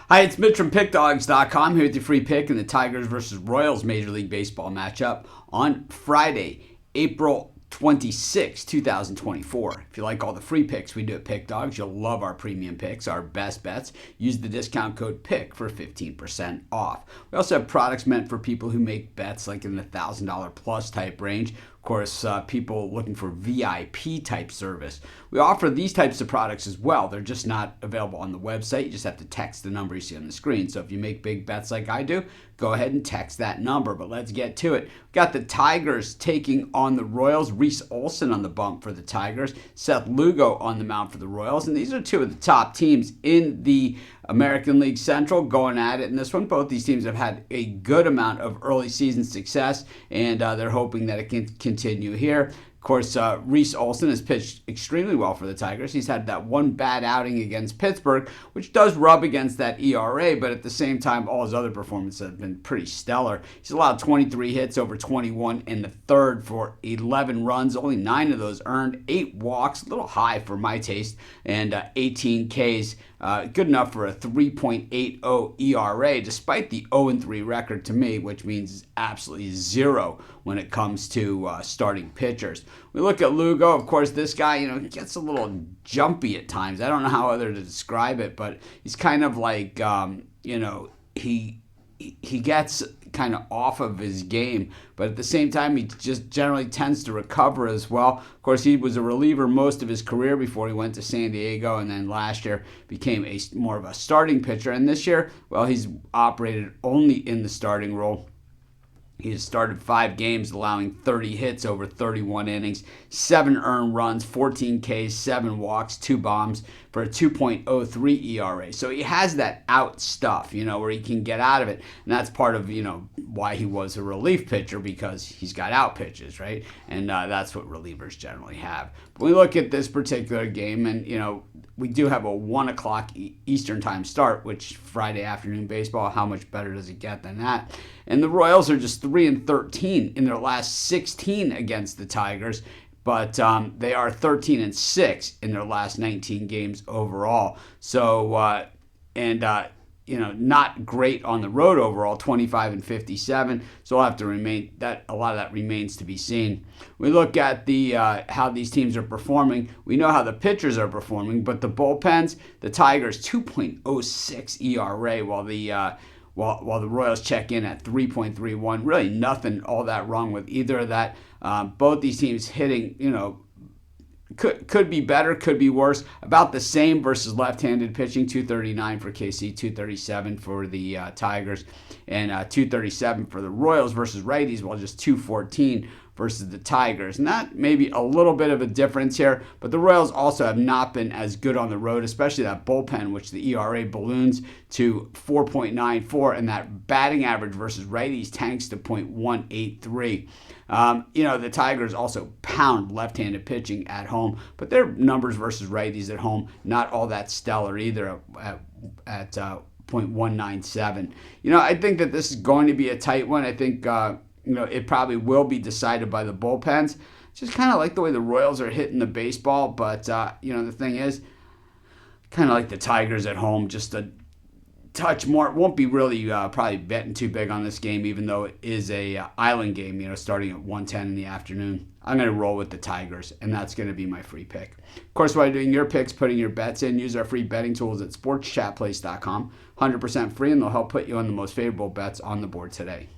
Hi, it's Mitch from Pickdawgz.com here with your free pick in the Tigers versus Royals Major League Baseball matchup on Friday, April 26, 2024. If you like all the free picks we do at Pickdawgz, you'll love our premium picks, our best bets. Use the discount code PICK for 15% off. We also have products meant for people who make bets like in the $1,000 plus type range. Of course, people looking for VIP type service. We offer these types of products as well. They're just not available on the website. You just have to text the number you see on the screen. So if you make big bets like I do, go ahead and text that number. But let's get to it. We've got the Tigers taking on the Royals. Reese Olson on the bump for the Tigers. Seth Lugo on the mound for the Royals. And these are two of the top teams in the American League Central going at it in this one. Both these teams have had a good amount of early season success, and they're hoping that it can continue here. Of course, Reese Olson has pitched extremely well for the Tigers. He's had that one bad outing against Pittsburgh, which does rub against that ERA, but at the same time, all his other performances have been pretty stellar. He's allowed 23 hits over 21 in the third for 11 runs, only 9 of those earned, 8 walks, a little high for my taste, and 18 Ks. Good enough for a 3.80 ERA, despite the 0-3 record to me, which means absolutely zero when it comes to starting pitchers. We look at Lugo. Of course, this guy, he gets a little jumpy at times. I don't know how other to describe it, but he's kind of like, he gets kind of off of his game, but at the same time, he just generally tends to recover as well. Of course, he was a reliever most of his career before he went to San Diego, and then last year became more of a starting pitcher. And this year, well, he's operated only in the starting role. He has started 5 games, allowing 30 hits over 31 innings, 7 earned runs, 14 Ks, 7 walks, 2 bombs for a 2.03 ERA. So he has that out stuff, where he can get out of it. And that's part of, why he was a relief pitcher, because he's got out pitches, right? And that's what relievers generally have. But we look at this particular game, and, we do have a 1 o'clock Eastern time start, which Friday afternoon baseball, how much better does it get than that? And the Royals are just 3-13 in their last 16 against the Tigers, but they are 13-6 in their last 19 games overall. So, not great on the road overall, 25-57. So we'll have to a lot of that remains to be seen. We look at the how these teams are performing. We know how the pitchers are performing, but the bullpens, the Tigers 2.06 ERA, while the Royals check in at 3.31. Really nothing all that wrong with either of that. Both these teams hitting, could be better, could be worse. About the same versus left-handed pitching, 239 for KC, 237 for the Tigers, and 237 for the Royals versus righties, while just 214 versus the Tigers. And that may be a little bit of a difference here, but the Royals also have not been as good on the road, especially that bullpen, which the ERA balloons to 4.94, and that batting average versus righties tanks to .183. The Tigers also pound left-handed pitching at home, but their numbers versus righties at home, not all that stellar either at .197. I think that this is going to be a tight one. I think it probably will be decided by the bullpens. Just kind of like the way the Royals are hitting the baseball, but the thing is, kind of like the Tigers at home, just a touch more. It won't be really probably betting too big on this game, even though it is a island game, starting at 1:10 in the afternoon. I'm going to roll with the Tigers, and that's going to be my free pick. Of course, while you're doing your picks, putting your bets in, use our free betting tools at sportschatplace.com. 100% free, and they'll help put you on the most favorable bets on the board today.